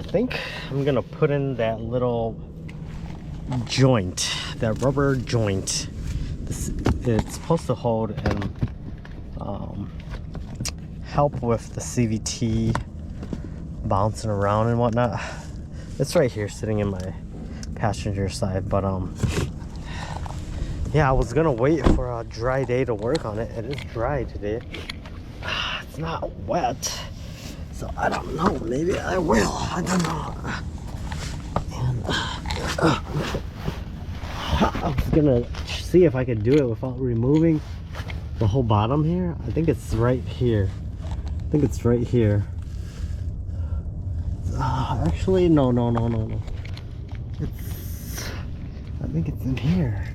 think I'm gonna put in that little joint, that rubber joint. It's supposed to hold and help with the CVT bouncing around and whatnot. It's right here sitting in my passenger side, but yeah, I was gonna wait for a dry day to work on it. It is dry today. It's not wet, so I don't know, maybe I will, I don't know. And I was gonna see if I could do it without removing the whole bottom here. I think it's right here. I think it's right here. Actually, no. I think it's in here.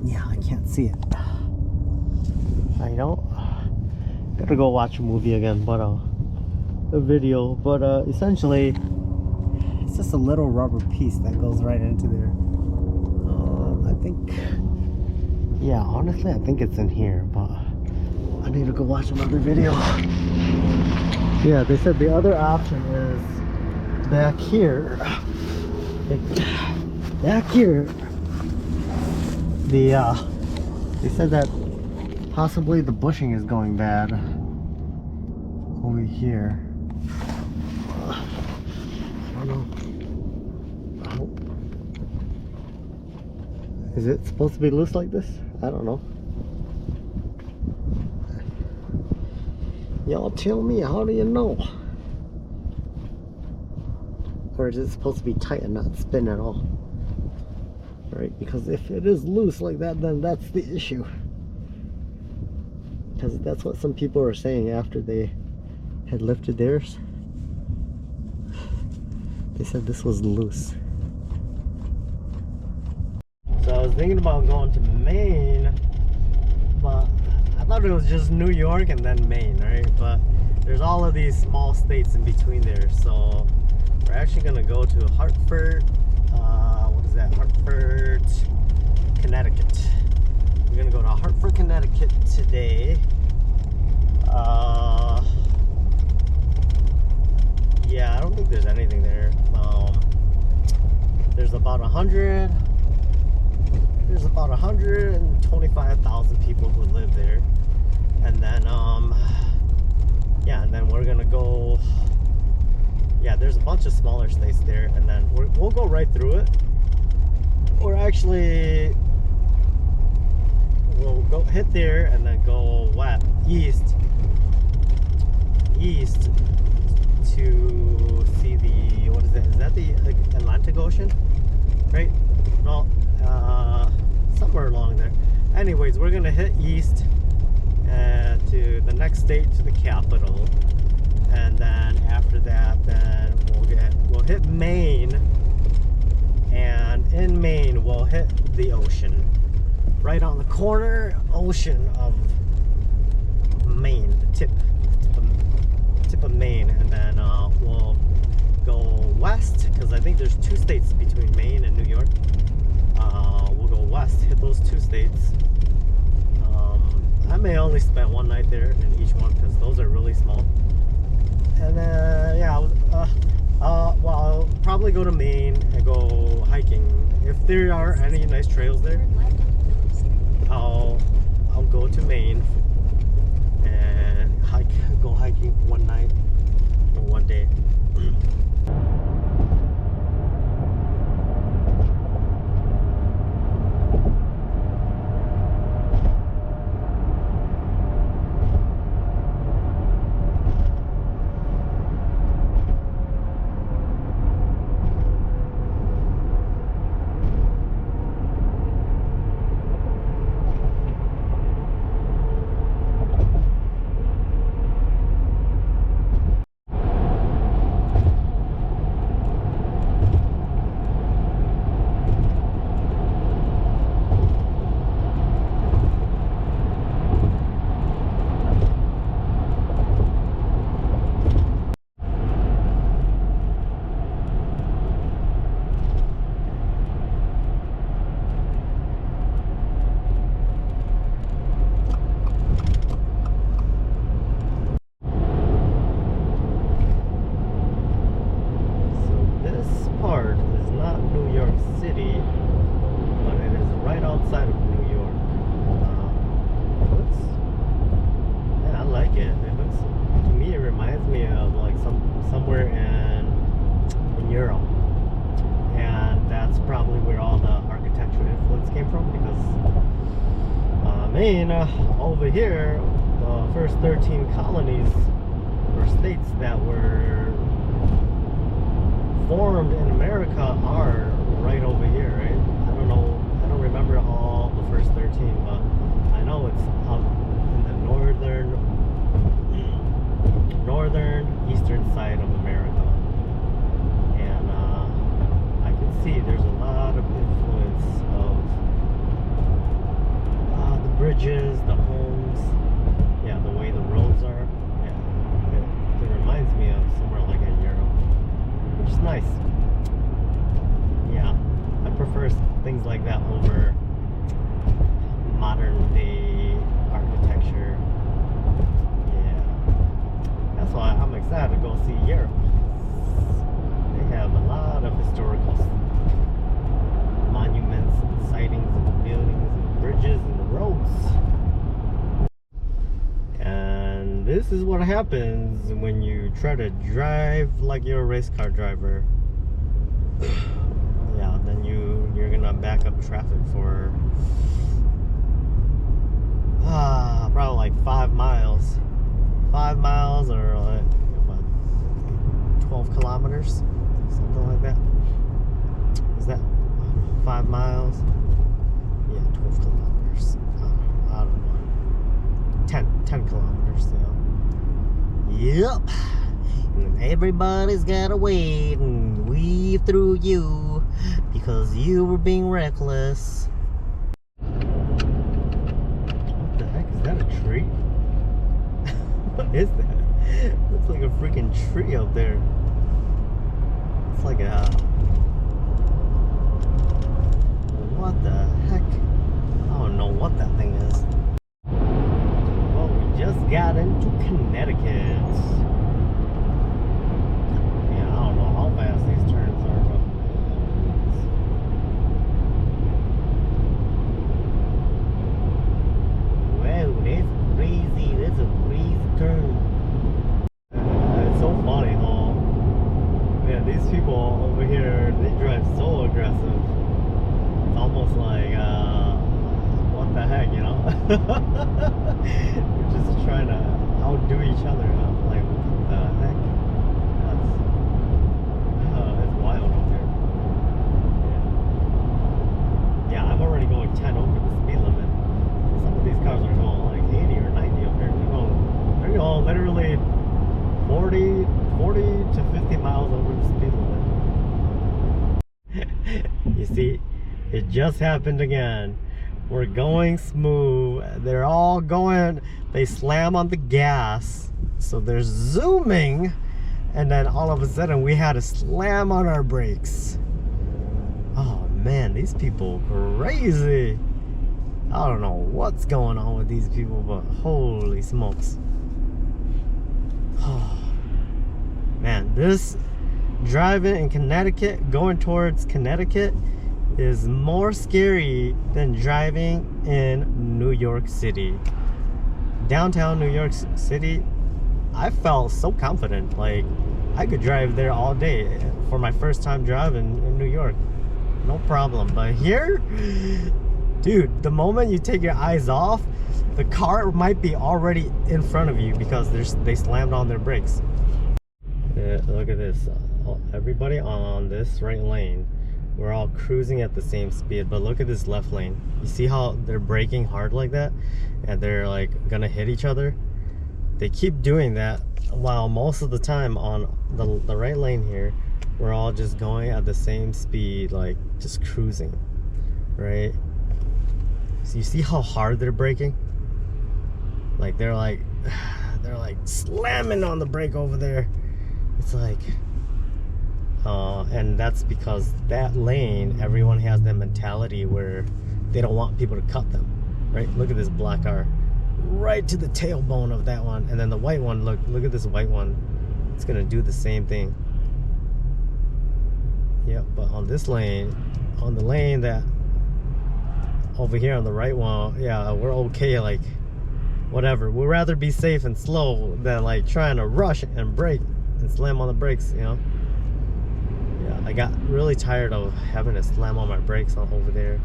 Yeah, I can't see it. I know. Gotta go watch a movie again, but a video. But essentially, it's just a little rubber piece that goes right into there. I think, yeah, honestly, I think it's in here, but I need to go watch another video. Yeah, they said the other option is back here. Back here, they said that possibly the bushing is going bad over here. I don't know. Is it supposed to be loose like this? I don't know. Y'all tell me, how do you know? Or is it supposed to be tight and not spin at all? Right? Because if it is loose like that, then that's the issue. Because that's what some people are saying after they had lifted theirs. They said this was loose. So I was thinking about going to Maine, but I thought it was just New York and then Maine, right? But there's all of these small states in between there. So we're actually gonna go to Hartford. What is that? Hartford, Connecticut. We're gonna go to Hartford, Connecticut today. Yeah, I don't think there's anything there. There's about 125,000 people who live there, and then yeah, and then we're gonna go. Yeah, there's a bunch of smaller states there, and then we'll go right through it. Or actually, we'll go hit there and then go east to see the, what is that? Is that the Atlantic Ocean? Right? No, somewhere along there. Anyways, we're gonna hit east to the next state, to the capital, and then after that, then we'll hit Maine, and in Maine we'll hit the ocean, right on the corner ocean of Maine, the tip of Maine, and then we'll go west, because I think there's 2 states between Maine and New York. We'll go west, hit those 2 states. I may only spend one night there in each one, because those are really small. And then yeah, well, I'll probably go to Maine and go hiking. If there are any nice trails there, I'll go to Maine and go hiking one night or one day. City, but it is right outside of New York. It looks, yeah, I like it. It looks, to me, it reminds me of like somewhere in Europe, and that's probably where all the architectural influence came from. Because over here, the first 13 colonies or states that were formed in America are right over here, right? I don't know, I don't remember all the first 13, but I know it's up in the northern eastern side of America. And I can see there's a lot of influence of the bridges, the homes, yeah, the way the roads are. Yeah, it reminds me of somewhere like in Europe, which is nice. Yeah, I prefer things like that over modern day architecture. Yeah, that's why I'm excited to go see Europe. They have a lot of historical monuments and sightings and buildings and bridges and roads. And this is what happens when you try to drive like you're a race car driver. Yeah, then you're gonna back up traffic for probably like 5 miles. 5 miles or like what, 12 kilometers, something like that. Is that 5 miles? Yeah, 12 kilometers. I don't know. 10 kilometers, yeah. Yep. And everybody's gotta wait and weave through you because you were being reckless. What the heck? Is that a tree? What is that? Looks like a freaking tree up there. It's like a... What the heck? I don't know what that thing is. Well, we just got into Connecticut. Yeah, I don't know how fast these turns are, but... Whoa, that's crazy. That's a crazy turn. It's so funny how... Man, these people over here, they drive so aggressive. It's almost like, what the heck, you know? We're just trying to outdo each other. I'm like, what the heck? That's wild over there. Yeah, I'm already going 10 over the speed limit. Some of these cars are going like 80 or 90 up there. They're going literally 40 to 50 miles over the speed limit. You see, it just happened again. We're going smooth. They're all going, they slam on the gas. So they're zooming. And then all of a sudden we had to slam on our brakes. Oh man, these people crazy. I don't know what's going on with these people, but holy smokes. Oh, man, this driving in Connecticut, going towards Connecticut, is more scary than driving in New York City. Downtown New York City, I felt so confident. Like, I could drive there all day for my first time driving in New York. No problem. But here, dude, the moment you take your eyes off, the car might be already in front of you because they slammed on their brakes. Yeah, look at this. Everybody on this right lane, we're all cruising at the same speed, but look at this left lane. You see how they're braking hard like that? And they're like gonna hit each other? They keep doing that while most of the time on the right lane here, we're all just going at the same speed, like just cruising, right? So you see how hard they're braking? Like they're like slamming on the brake over there. It's like, and that's because that lane, everyone has that mentality where they don't want people to cut them, right? Look at this black car, right to the tailbone of that one, and then the white one. Look at this white one. It's gonna do the same thing. Yep, but on this lane, on the lane that over here on the right one, yeah, we're okay, like whatever. We'd rather be safe and slow than like trying to rush and brake and slam on the brakes, you know. Yeah, I got really tired of having to slam on my brakes over there.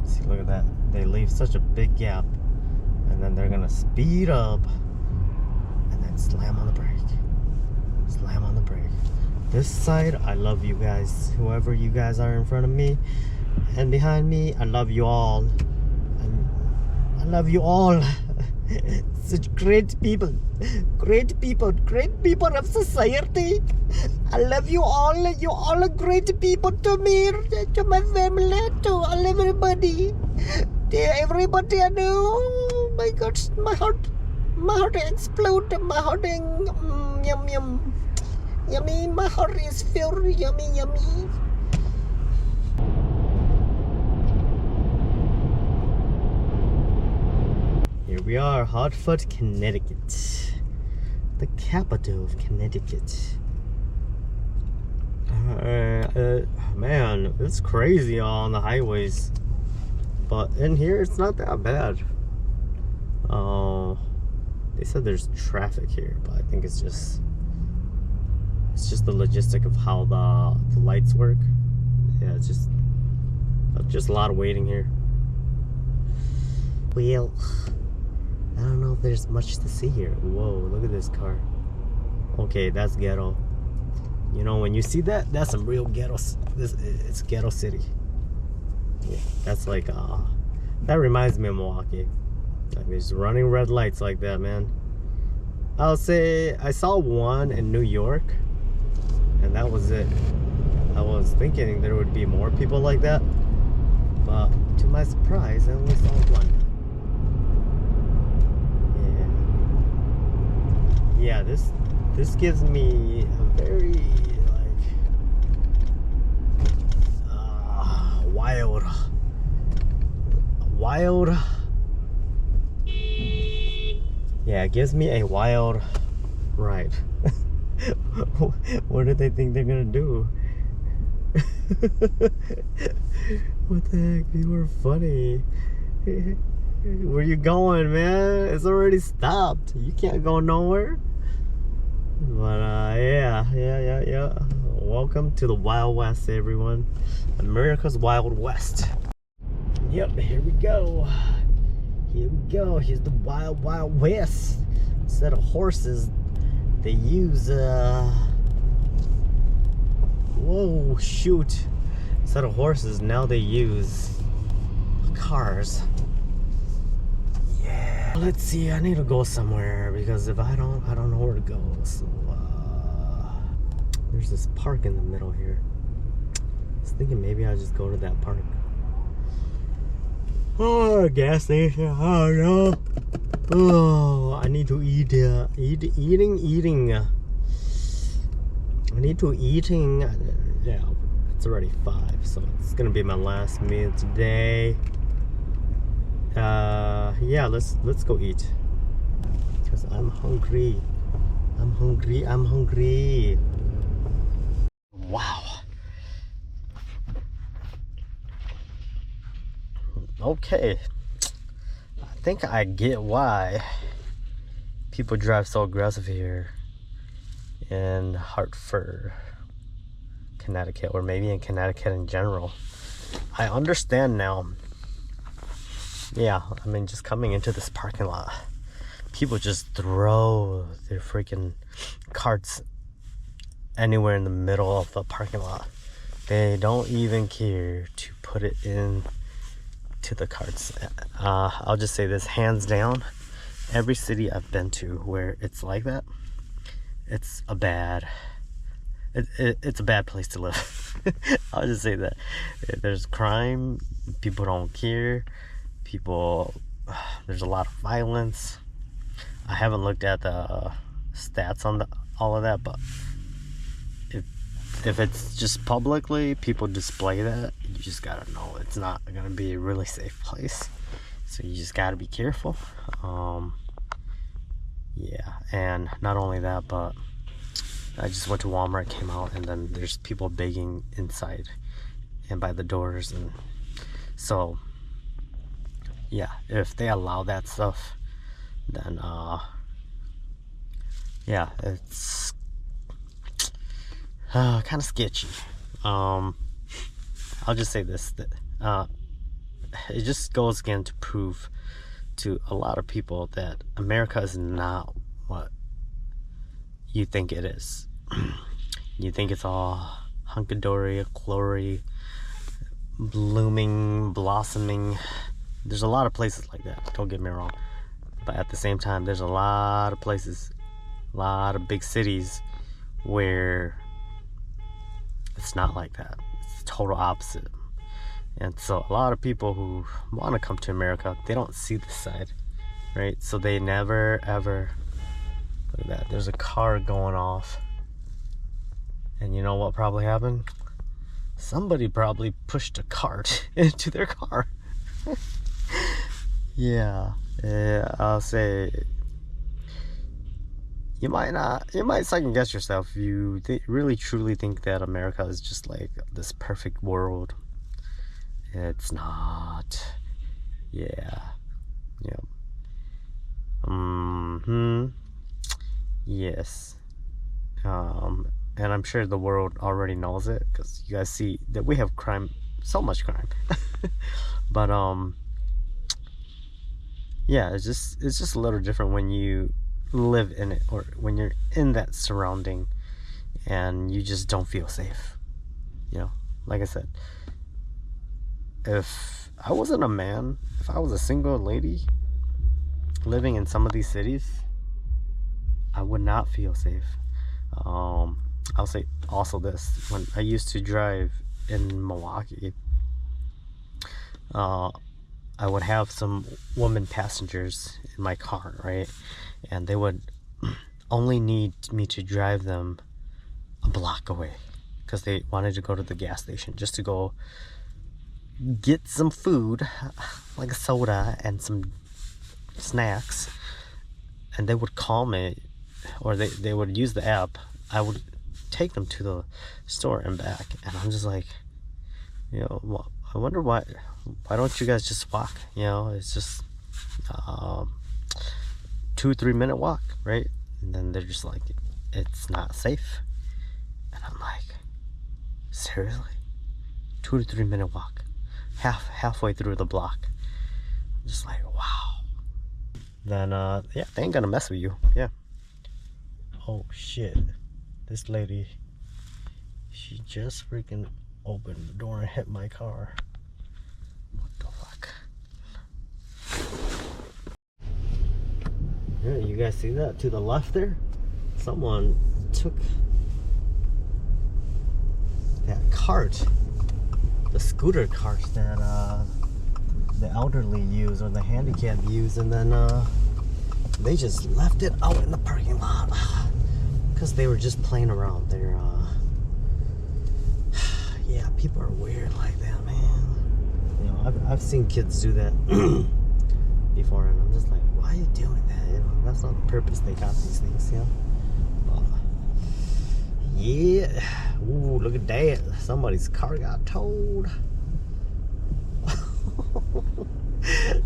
See, look at that. They leave such a big gap, and then they're gonna speed up and then slam on the brake. Slam on the brake. This side, I love you guys. Whoever you guys are in front of me and behind me, I love you all. I love you all. Such great people. Great people. Great people of society. I love you all. You all are great people to me, to my family, to all everybody. To everybody I know. Oh my God, my heart exploded. My heart yum yum. Yummy, my heart is filled. Yummy, yummy. Here we are, Hartford, Connecticut. The capital of Connecticut. Man, it's crazy on the highways. But in here, it's not that bad. They said there's traffic here, but I think it's just the logistic of how the lights work. Yeah, it's just a lot of waiting here. Well, I don't know if there's much to see here. Whoa, look at this car. Okay, that's ghetto. You know, when you see that, that's some real ghetto. It's ghetto city. Yeah, that's like that reminds me of Milwaukee. Like there's running red lights like that, man. I'll say I saw one in New York, and that was it. I was thinking there would be more people like that, but to my surprise, I only saw one. Yeah, this gives me a very like wild. Yeah, it gives me a wild ride. What do they think they're gonna do? What the heck? You were funny. Where you going, man? It's already stopped. You can't go nowhere. But yeah. Welcome to the Wild West, everyone. America's Wild West. Yep, here we go. Here we go. Here's the Wild West. Instead of horses, they use whoa, shoot. Instead of horses, now they use cars. Yeah. Let's see, I need to go somewhere because if I don't know where to go. So there's this park in the middle here. I was thinking maybe I'll just go to that park. Oh, a gas station. Oh no. Oh, I need to eat. Eating. I need to eating. Yeah, it's already 5, so it's gonna be my last meal today. Yeah, let's go eat. Cause I'm hungry. I'm hungry. Wow. Okay. I think I get why people drive so aggressive here in Hartford, Connecticut, or maybe in Connecticut in general. I understand now. Yeah, I mean, just coming into this parking lot, people just throw their freaking carts anywhere in the middle of the parking lot. They don't even care to put it in to the carts. I'll just say this, hands down, every city I've been to where it's like that, it's a bad place to live. I'll just say that. There's crime, people don't care, there's a lot of violence. I haven't looked at the stats on all of that, but if it's just publicly people display that, you just gotta know it's not gonna be a really safe place, so you just gotta be careful. Yeah, and not only that, but I just went to Walmart, came out, and then there's people begging inside and by the doors, and so yeah, if they allow that stuff, then yeah, it's kind of sketchy. I'll just say this, that it just goes again to prove to a lot of people that America is not what you think it is. You think it's all hunky-dory, glory, blooming, blossoming. There's a lot of places like that, don't get me wrong. But at the same time, there's a lot of places, a lot of big cities where it's not like that. It's the total opposite. And so a lot of people who want to come to America, they don't see this side, right? So they never ever, look at that, there's a car going off. And you know what probably happened? Somebody probably pushed a cart into their car. Yeah, I'll say you might second guess yourself if you really truly think that America is just like this perfect world. It's not. Yeah. Yeah. Yes. And I'm sure the world already knows it because you guys see that we have crime, so much crime. But yeah, it's just a little different when you live in it or when you're in that surrounding and you just don't feel safe. You know, like I said, if I wasn't a man, if I was a single lady living in some of these cities, I would not feel safe. I'll say also this, when I used to drive in Milwaukee, I would have some women passengers in my car, right? And they would only need me to drive them a block away because they wanted to go to the gas station just to go get some food, like a soda and some snacks. And they would call me, or they would use the app. I would take them to the store and back. And I'm just like, you know, I wonder why don't you guys just walk? You know, it's just 2-3 minute walk, right? And then they're just like, it's not safe. And I'm like, seriously? 2 to 3 minute walk, halfway through the block. I'm just like, wow. Then yeah, they ain't gonna mess with you. Yeah. Oh shit, this lady, she just freaking opened the door and hit my car. What the fuck? Yeah, you guys see that to the left there? Someone took that cart, the scooter cart that the elderly use or the handicapped use, and then they just left it out in the parking lot because they were just playing around there. Yeah, people are weird like that, man. You know, I've seen kids do that before, and I'm just like, why are you doing that? You know, that's not the purpose they got these things, you know. Yeah. Ooh, look at that. Somebody's car got towed.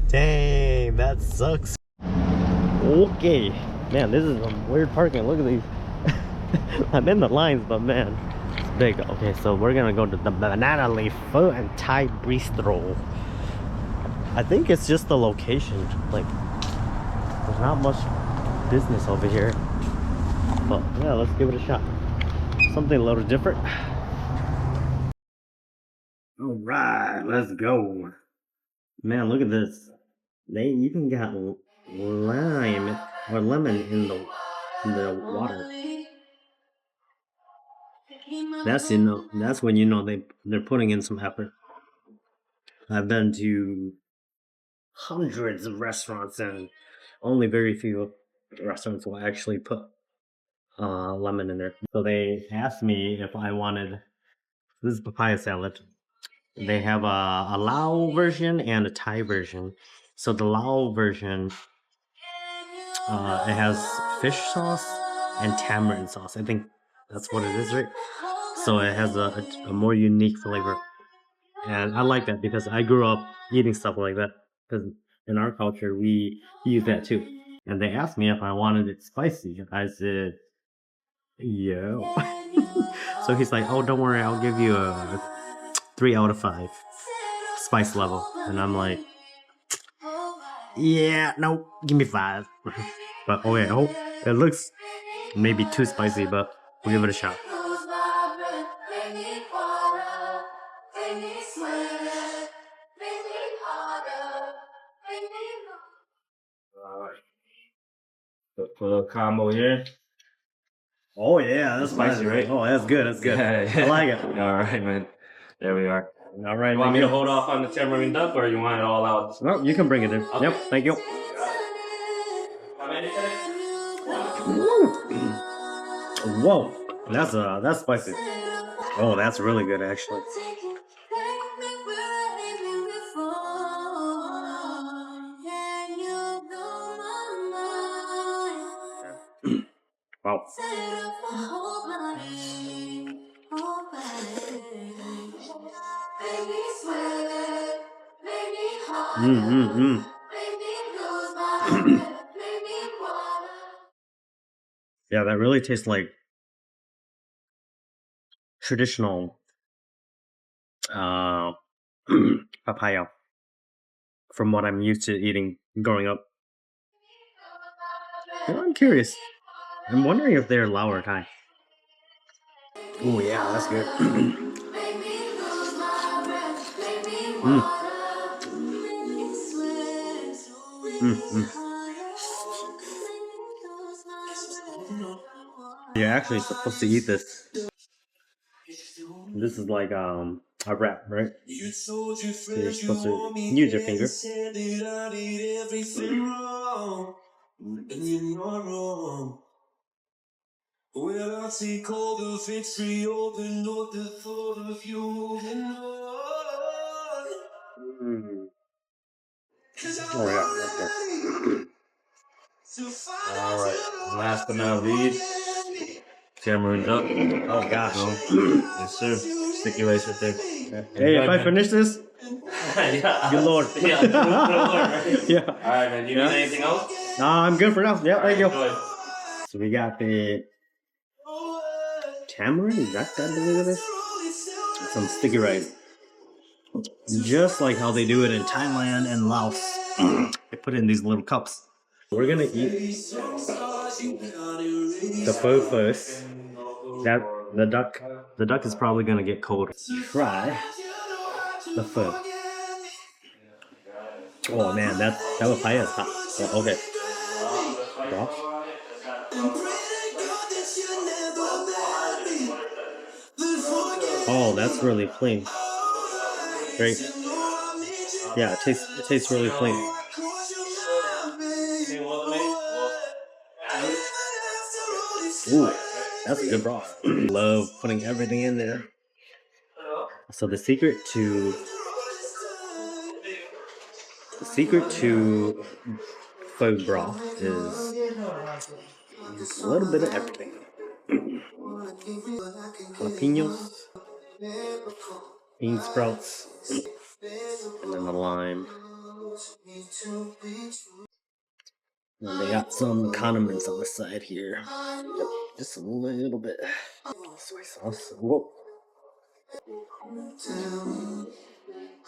Dang, that sucks. Okay. Man, this is some weird parking. Look at these. I'm in the lines, but man, it's big. Okay, so we're gonna go to the Banana Leaf Food and Thai Bistro. I think it's just the location. Like, there's not much business over here. But yeah, let's give it a shot. Something a little different. All right, let's go. Man, look at this. They even got lime or lemon in the water. That's when you know they're putting in some effort. I've been to hundreds of restaurants and only very few restaurants will actually put lemon in there. So they asked me if I wanted, this is papaya salad. They have a Lao version and a Thai version. So the Lao version It has fish sauce and tamarind sauce. I think that's what it is, right? So it has a more unique flavor. And I like that because I grew up eating stuff like that. Because in our culture, we use that too. And they asked me if I wanted it spicy. I said, yeah. So he's like, oh, don't worry, I'll give you a 3 out of 5 spice level. And I'm like, yeah, no, give me 5. But okay, oh, it looks maybe too spicy, but we'll give it a shot. Alright. Put a little combo here. Oh yeah, that's Spicy, right? Oh, that's good. That's good. Yeah. I like it. Alright, man. There we are. All right. You want me to hold off on the tamarind duck, or you want it all out? No, you can bring it in. Okay. Yep. Thank you. How many today? Whoa, that's spicy. Oh, that's really good actually. Wow. Yeah, that really tastes like traditional papaya from what I'm used to eating growing up. You know, I'm curious. I'm wondering if they're Lao or Thai. Oh yeah, that's good. You're actually supposed to eat this. This is like a wrap, right? So you're supposed to use your finger. Well, I see cold victory open up the thought of you and Oh yeah, Alright. Last but not least, tamarind duck. oh gosh. Yes, sir. Sticky rice right there. Hey, if I finish this, Yeah. good lord. Yeah, good lord, right? Yeah. Alright, man. You need anything else? I'm good for now. Yeah, thank you. Enjoy. So we got the tamarind, I believe it is. Some sticky rice. Just like how they do it in Thailand and Laos. They put it in these little cups. We're gonna eat the pho first. The duck is probably gonna get cold. Try the pho. Oh man, that papaya is hot. Oh, okay. Broth. Oh, that's really clean. Great. Yeah, it tastes really clean. Ooh, that's a good broth. Love putting everything in there. So the secret to pho broth is a little bit of everything. Jalapenos, bean sprouts, and then the lime. And they got some condiments on the side here. Yep, just a little bit. Soy sauce. Whoa.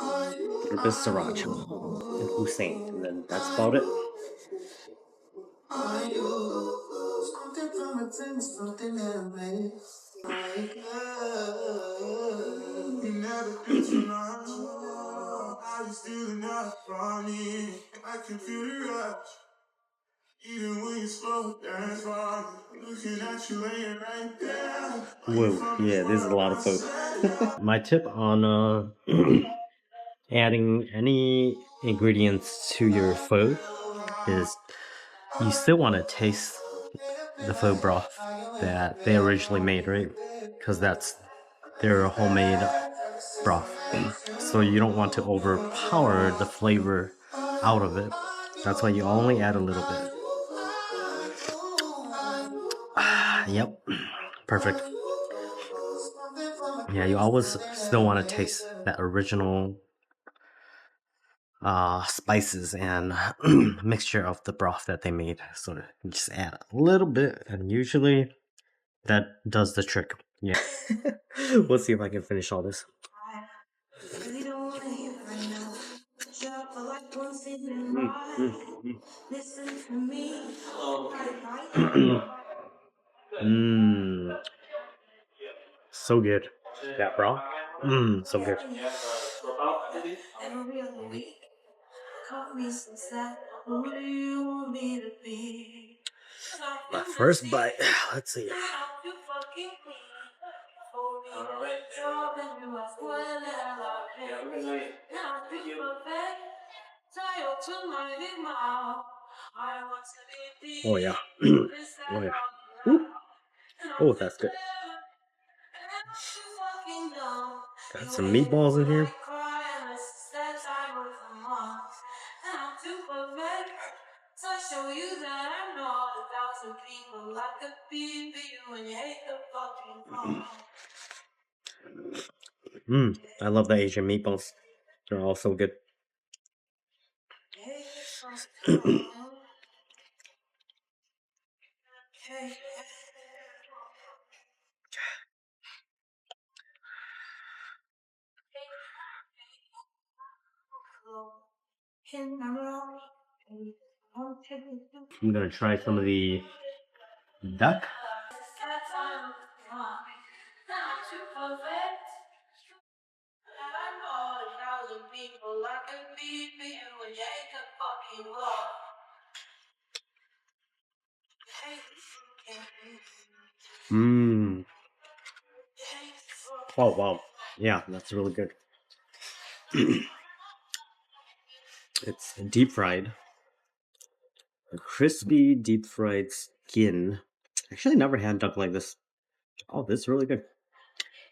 A little bit of sriracha and Hussein, and then that's about it. Whoa, yeah, this is a lot of food. My tip on adding any ingredients to your pho is you still want to taste the pho broth that they originally made, right? Because that's their homemade broth. So you don't want to overpower the flavor out of it. That's why you only add a little bit. Yep. Perfect. Yeah, you always still want to taste that original spices and mixture of the broth that they made. So you just add a little bit, and usually that does the trick. Yeah. We'll see if I can finish all this. Mmm. So good. That broth. Mmm, so good. My first bite. Let's see. Oh yeah. Oh yeah. Ooh. Oh, that's good. Got some meatballs in here. I love the Asian meatballs. They're all so good. I'm gonna try some of the duck. Mmm. Oh wow. Yeah, that's really good. It's deep fried. A crispy deep fried skin. Actually, never had duck like this. Oh, this is really good.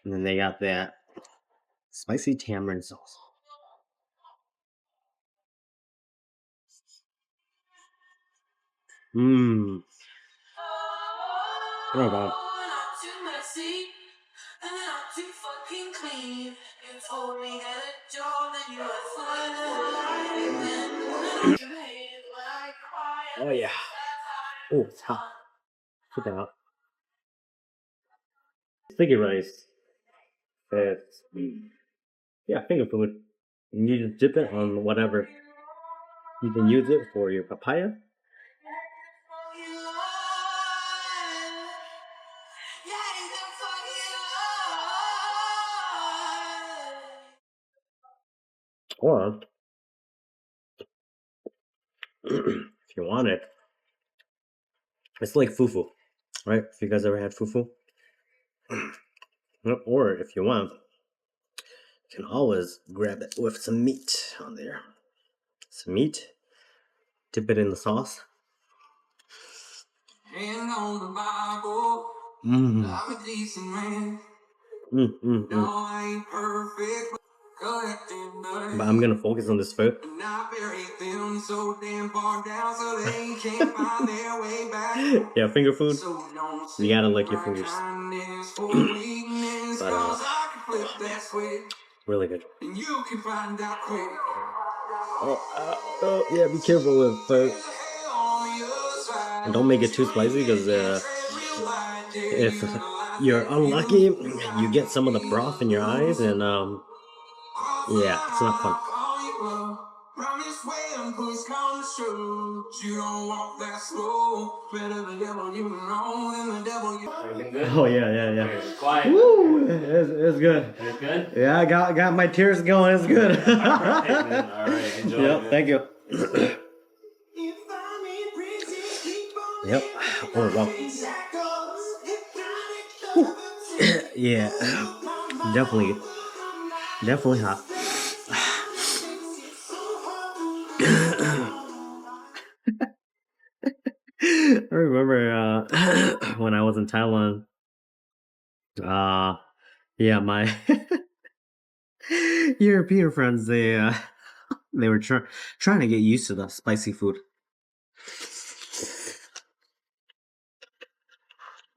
And then they got that spicy tamarind sauce. Mmm. Oh wow. Oh yeah. Oh, it's hot. Put that out. Sticky rice. It's yeah, finger food. And you just dip it on whatever. You can use it for your papaya. Or if you want it, it's like fufu, right? If you guys ever had fufu. Or if you want, you can always grab it with some meat on there. Some meat, dip it in the sauce. But I'm gonna focus on this food. Yeah, finger food. You gotta lick your fingers. But really good. Oh yeah, be careful with food. And don't make it too spicy because if you're unlucky, you get some of the broth in your eyes, and yeah, it's not fun. Oh yeah. Woo! It's good. It's good. Yeah, I got my tears going. It's good. All right, enjoy. Yep, thank you. Yep. Oh wow. Yeah, definitely hot. I remember when I was in Thailand. Yeah, my European friends, they were trying to get used to the spicy food.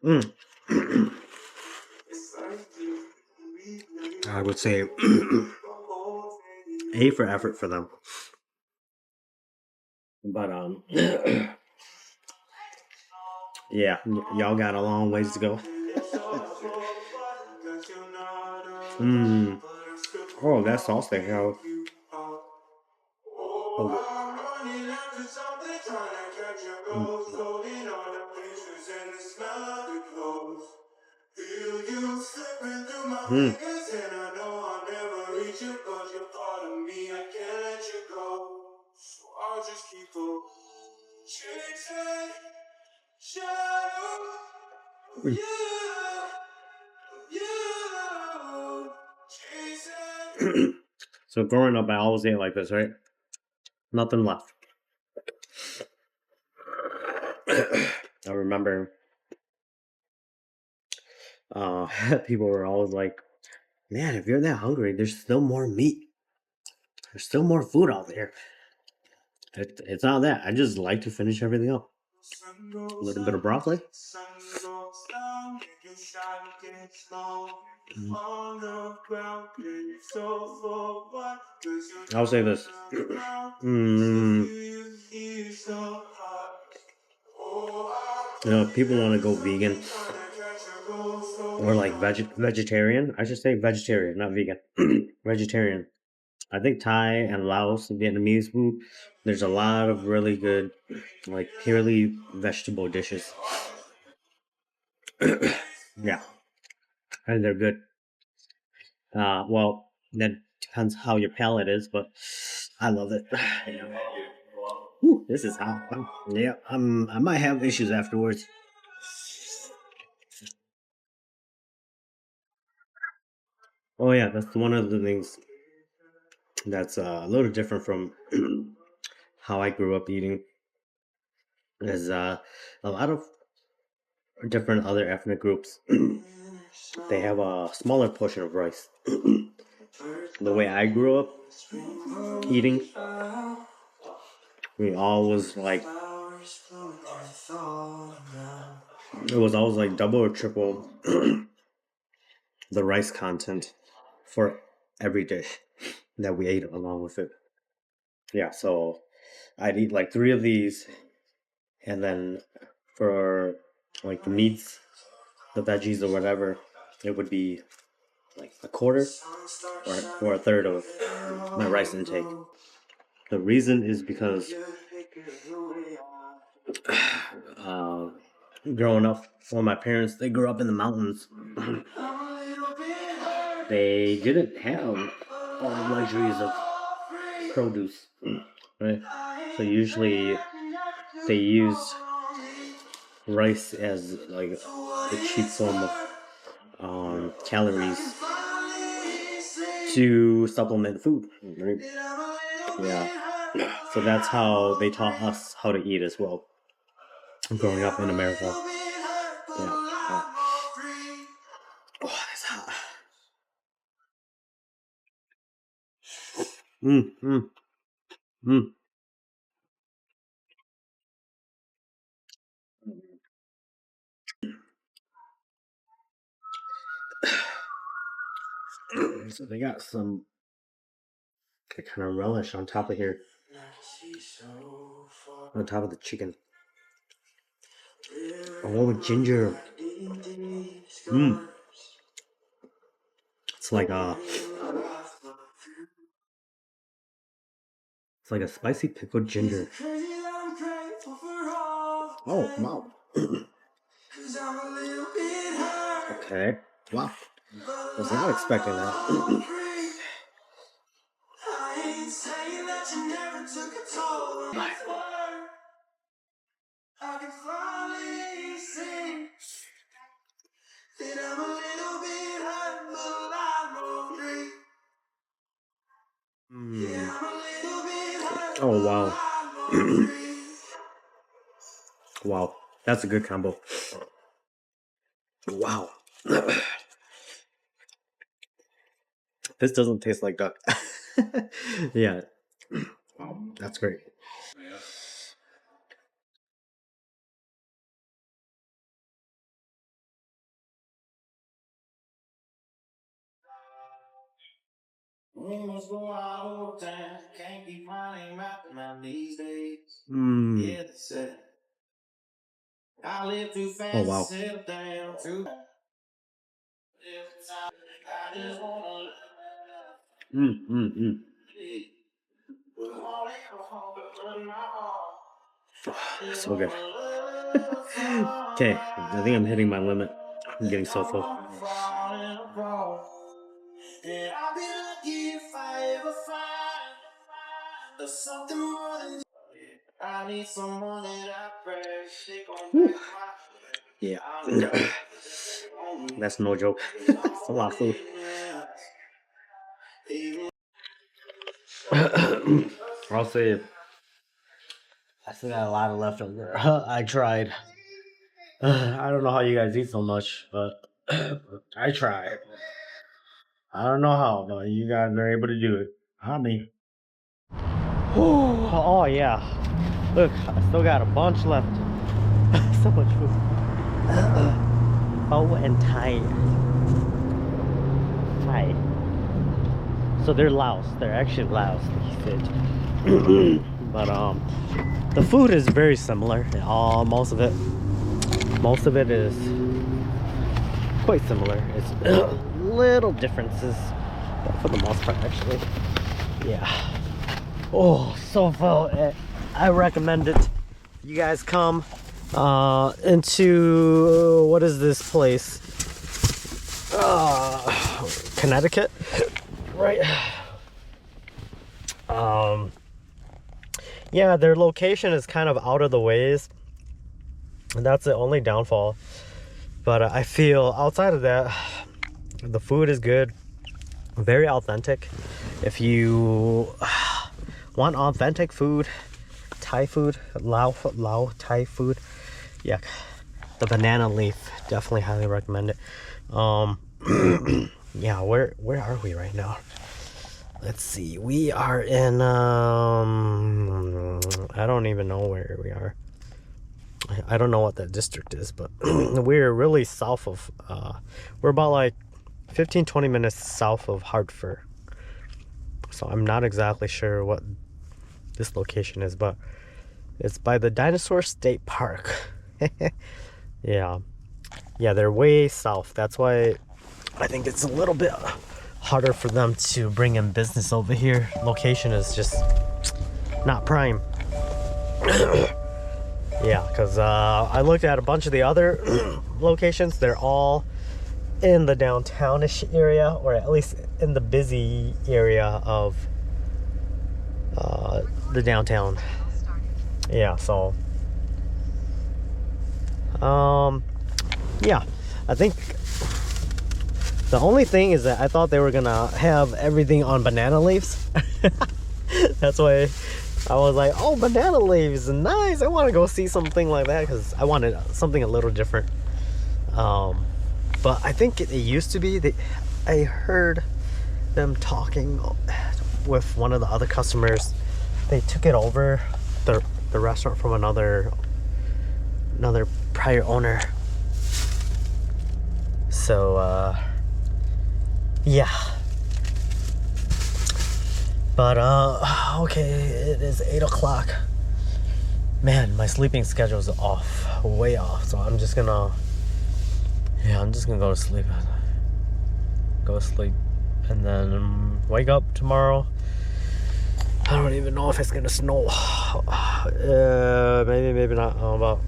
Mm. I would say A for effort for them. But yeah, y'all got a long ways to go. Oh, that sauce they have. Oh. Mm. So growing up, I always ate like this, right? Nothing left. I remember people were always like, man, if you're that hungry, there's still more meat. There's still more food out there. It's not that. I just like to finish everything up. A little bit of broccoli. I'll say this. People want to go vegan or like vegetarian. I should say vegetarian, not vegan. Vegetarian. I think Thai and Laos and Vietnamese food, there's a lot of really good, like purely vegetable dishes. Yeah, and they're good. Well, that depends how your palate is, but I love it. Whew, this is hot. Yeah, I might have issues afterwards. Oh yeah, that's one of the things that's a little different from how I grew up eating. Is a lot of different other ethnic groups. They have a smaller portion of rice. The way I grew up eating, we always like it was always like double or triple the rice content for every dish that we ate along with it. Yeah, so I'd eat like three of these, and then for like the meats, the veggies, or whatever, it would be like a quarter or a third of my rice intake. The reason is because uh, growing up, for my parents, they grew up in the mountains. They didn't have all the luxuries of produce, right? So usually they used rice as like a cheap form of calories to supplement food, right? Yeah. So that's how they taught us how to eat as well, growing up in America. Yeah. Oh, that's hot. Mm, mm, mm. So they got some kind of relish on top of here, on top of the chicken. Oh, ginger. Mm. It's like a spicy pickled ginger. Oh wow. Okay. Wow. Was not expecting that. Mm. Oh wow. Wow. That's a good combo. Wow. This doesn't taste like duck. Yeah. Wow. That's great. Rumors go out all the time. Can't keep my name out now these days. Mm. Yeah, they say I live too fast. Oh, wow. To settle down too. I just wanna live. With all alcohol, but in my heart. So good. Okay, I think I'm hitting my limit. I'm getting so full. And I'll be lucky if I ever find something more than I need someone that I pray. They gon' back Yeah. my That's no joke. It's a lot of food. I'll say I still got a lot of leftover. I tried. I don't know how you guys eat so much, but I tried. I don't know how, but you guys are able to do it. Not me. Oh yeah. Look, I still got a bunch left. So much food. Oh, and Thai. Thai. So they're Laos. They're actually Laos, they said. But the food is very similar. Most of it is quite similar. It's little differences, but for the most part, actually, yeah. Oh, so full. I recommend it. You guys come into what is this place? Connecticut, right? Yeah, their location is kind of out of the ways, and that's the only downfall. But I feel outside of that, the food is good, very authentic. If you want authentic food, Thai food, Lao Thai food, yeah, the banana leaf, definitely highly recommend it. Yeah, where are we right now? Let's see, we are in I don't even know where we are. I don't know what that district is, but we're really south of we're about like 15-20 minutes south of Hartford. So I'm not exactly sure what this location is, but it's by the Dinosaur State Park. Yeah, they're way south. That's why I think it's a little bit harder for them to bring in business over here. Location is just not prime. Yeah, because I looked at a bunch of the other locations. They're all in the downtownish area, or at least in the busy area of the downtown. Yeah, so yeah, I think the only thing is that I thought they were gonna have everything on banana leaves. That's why I was like, oh, banana leaves, nice. I want to go see something like that because I wanted something a little different. But I think it used to be that I heard them talking with one of the other customers. They took it over, the restaurant, from another prior owner. So yeah. But okay, it is 8 o'clock. Man, my sleeping schedule is off, way off. So I'm just gonna go to sleep. And then wake up tomorrow. I don't even know if it's gonna snow. Maybe not. But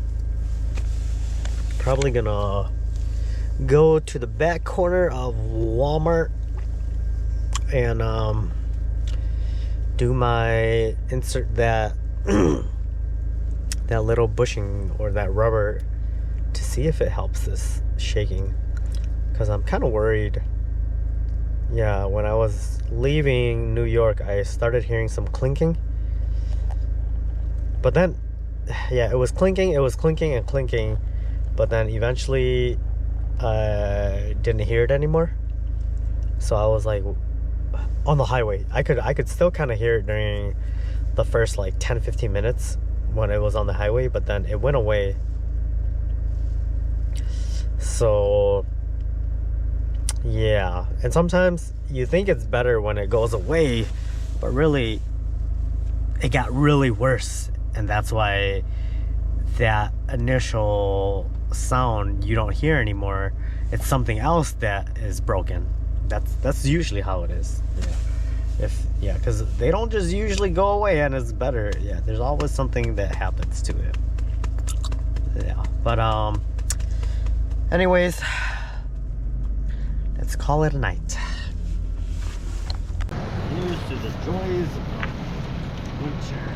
probably gonna go to the back corner of Walmart and do my insert that that little bushing or that rubber to see if it helps this shaking, because I'm kind of worried. Yeah, when I was leaving New York, I started hearing some clinking, but then yeah, it was clinking and clinking, but then eventually I didn't hear it anymore. So I was like, on the highway, I could still kind of hear it during the first like 10-15 minutes when it was on the highway, but then it went away. So Yeah, and sometimes you think it's better when it goes away, but really it got really worse, and that's why that initial sound you don't hear anymore. It's something else that is broken. That's usually how it is. Yeah, because they don't just usually go away and it's better. Yeah, there's always something that happens to it. Yeah, but anyways, let's call it a night. Here's to the joys of winter.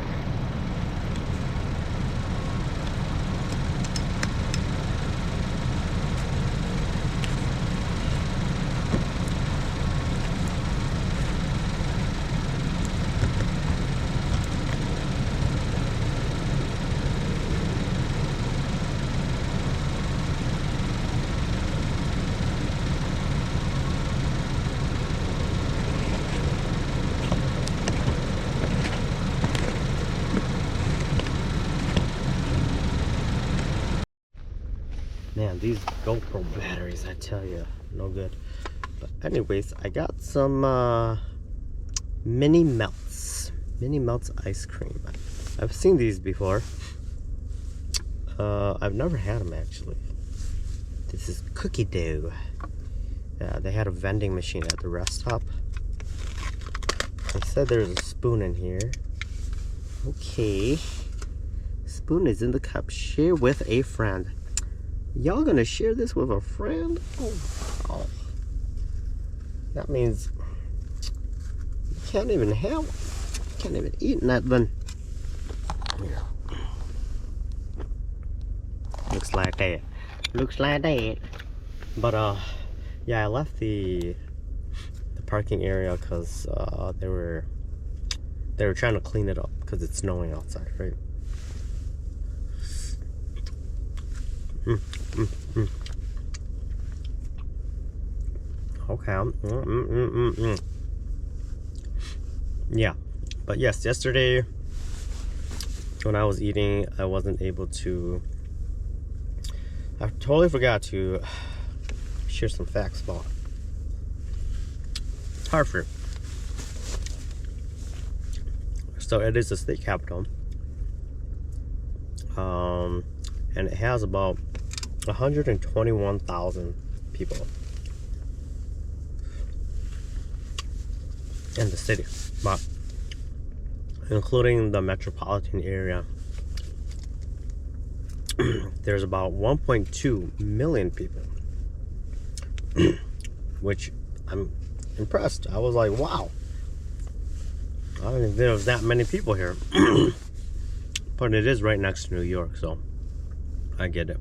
Man, these GoPro batteries, I tell you, no good. But anyways, I got some mini melts ice cream. I've seen these before. I've never had them actually. This is cookie dough. Yeah, they had a vending machine at the rest stop. They said there's a spoon in here. Okay, spoon is in the cup. Share with a friend. Y'all gonna share this with a friend? Oh, that means you can't even eat nothing. Yeah. Looks like that. But yeah, I left the parking area because they were trying to clean it up because it's snowing outside, right? Okay. Yeah, but yes, yesterday when I was eating, I wasn't able to. I totally forgot to share some facts about Hartford. So it is the state capital, and it has about 121,000 people in the city, but including the metropolitan area, there's about 1.2 million people, which I'm impressed. I was like, wow, I didn't think there was that many people here. But it is right next to New York, so I get it.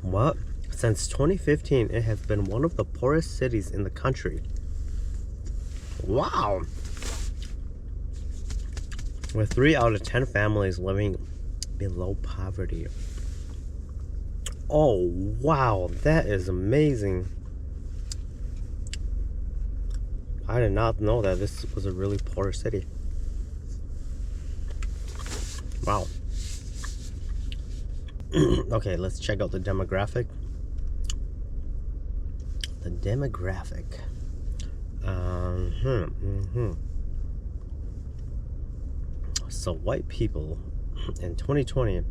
What? Since 2015, it has been one of the poorest cities in the country. Wow. With 3 out of 10 families living below poverty. Oh, wow. That is amazing. I did not know that this was a really poor city. Wow. Okay, let's check out the demographic. So white people in 2020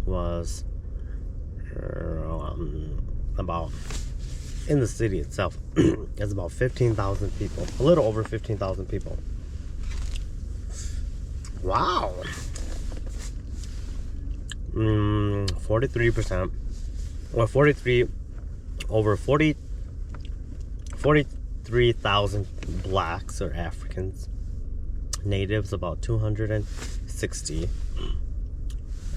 was about, in the city itself, it's about 15,000 people, a little over 15,000 people. Wow. 43%, or 43,000 blacks or Africans, natives about 260,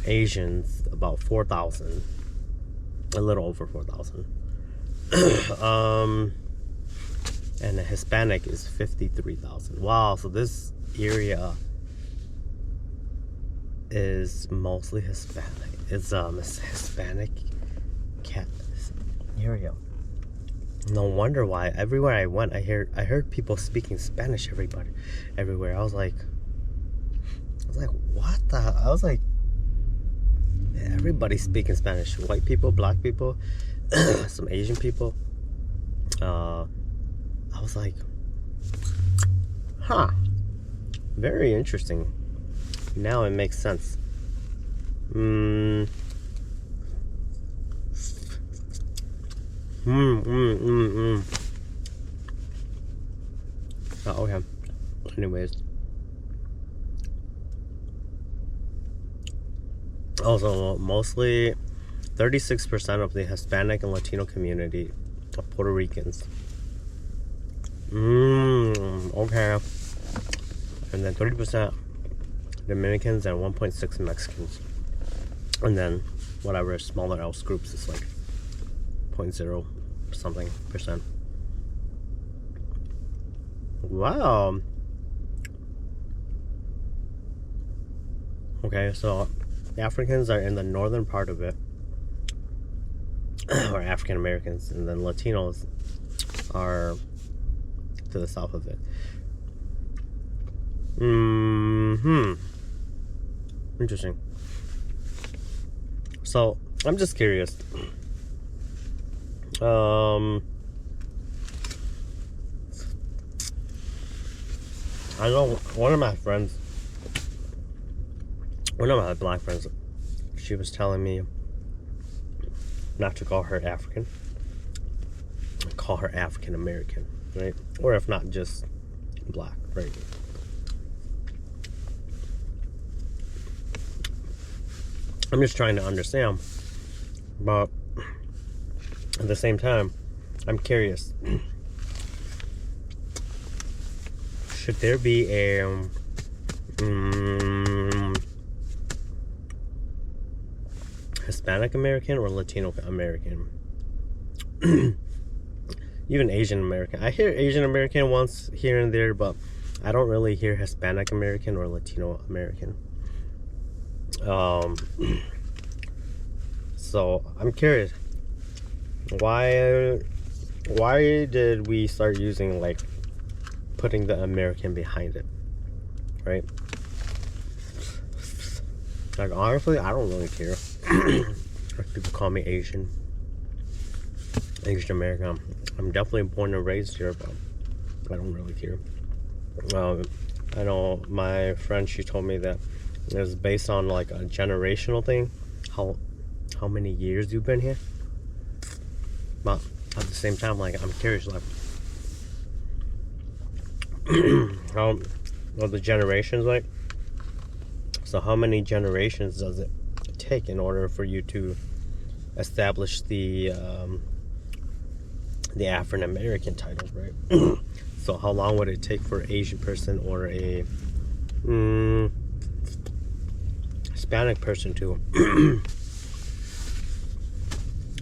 Asians about 4,000, a little over 4,000, and the Hispanic is 53,000. Wow, so this area is mostly Hispanic. It's Hispanic area. No wonder why everywhere I went, I heard people speaking Spanish. Everywhere. I was like, what the? I was like, everybody's speaking Spanish. White people, black people, some Asian people. I was like, huh, very interesting. Now it makes sense. Oh, okay. Anyways. Also, mostly 36% of the Hispanic and Latino community are Puerto Ricans. Okay. And then 30% Dominicans and 1.6 Mexicans. And then whatever smaller else groups is like 0.0 something percent. Wow. Okay, so Africans are in the northern part of it, or African Americans, and then Latinos are to the south of it. Interesting. So I'm just curious. I know one of my black friends, she was telling me not to call her African, call her African American, right? Or if not, just black, right? I'm just trying to understand, but at the same time, I'm curious. Should there be a Hispanic American or Latino American? Even Asian American. I hear Asian American once here and there, but I don't really hear Hispanic American or Latino American. So I'm curious, why did we start using like putting the American behind it, right? Like honestly, I don't really care. If people call me Asian American, I'm definitely born and raised here, but I don't really care. I know my friend, she told me that it was based on like a generational thing, how many years you've been here. But at the same time, like I'm curious, like how are the generations like? So how many generations does it take in order for you to establish the African American title, right? So how long would it take for an Asian person or a Hispanic person to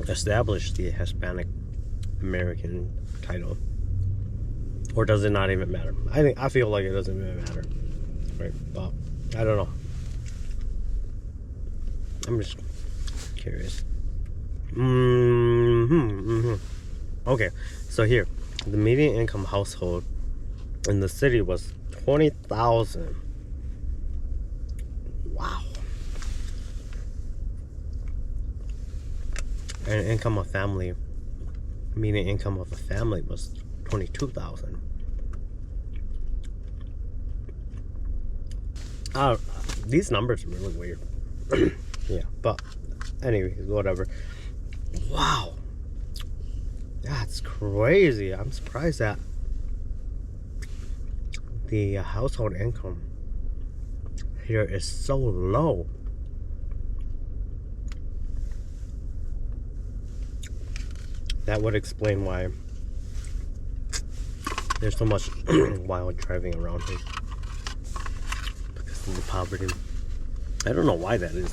establish the Hispanic American title? Or does it not even matter? I feel like it doesn't even matter, right? But I don't know. I'm just curious. Okay, so here, the median income household in the city was $20,000. Wow. And income of family, median income of a family was $22,000. These numbers are really weird. Yeah, but anyways, whatever. Wow, that's crazy. I'm surprised that the household income here is so low. That would explain why there's so much wild driving around here, because of the poverty. I don't know why that is.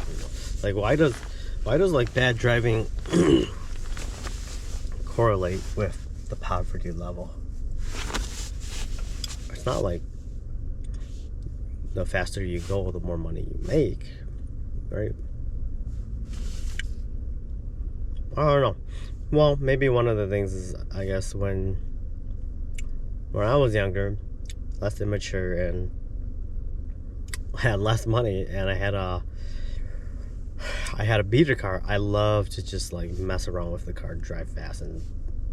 Like, why does like bad driving correlate with the poverty level? It's not like the faster you go, the more money you make, right? I don't know. Well, maybe one of the things is, I guess, when I was younger, less immature, and had less money, and I had a beater car, I love to just like mess around with the car, drive fast, and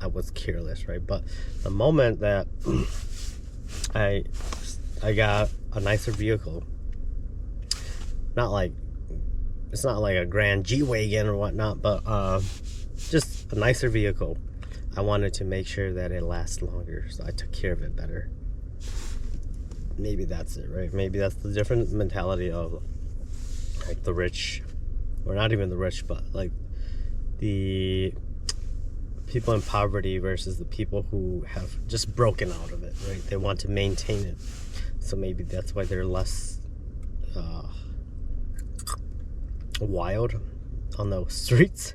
I was careless, right? But the moment that I got a nicer vehicle, it's not like a grand G-Wagon or whatnot, but just a nicer vehicle. I wanted to make sure that it lasts longer, so I took care of it better. Maybe that's it, right? Maybe that's the different mentality of like the rich, or not even the rich, but like the people in poverty versus the people who have just broken out of it, right? They want to maintain it, so maybe that's why they're less wild on the streets.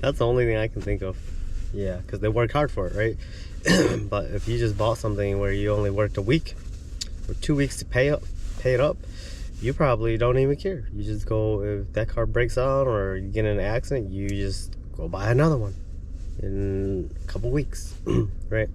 That's the only thing I can think of. Yeah, because they work hard for it, right? But if you just bought something where you only worked a week or 2 weeks to pay it up, you probably don't even care. You just go, if that car breaks down or you get in an accident, you just go buy another one in a couple weeks, right?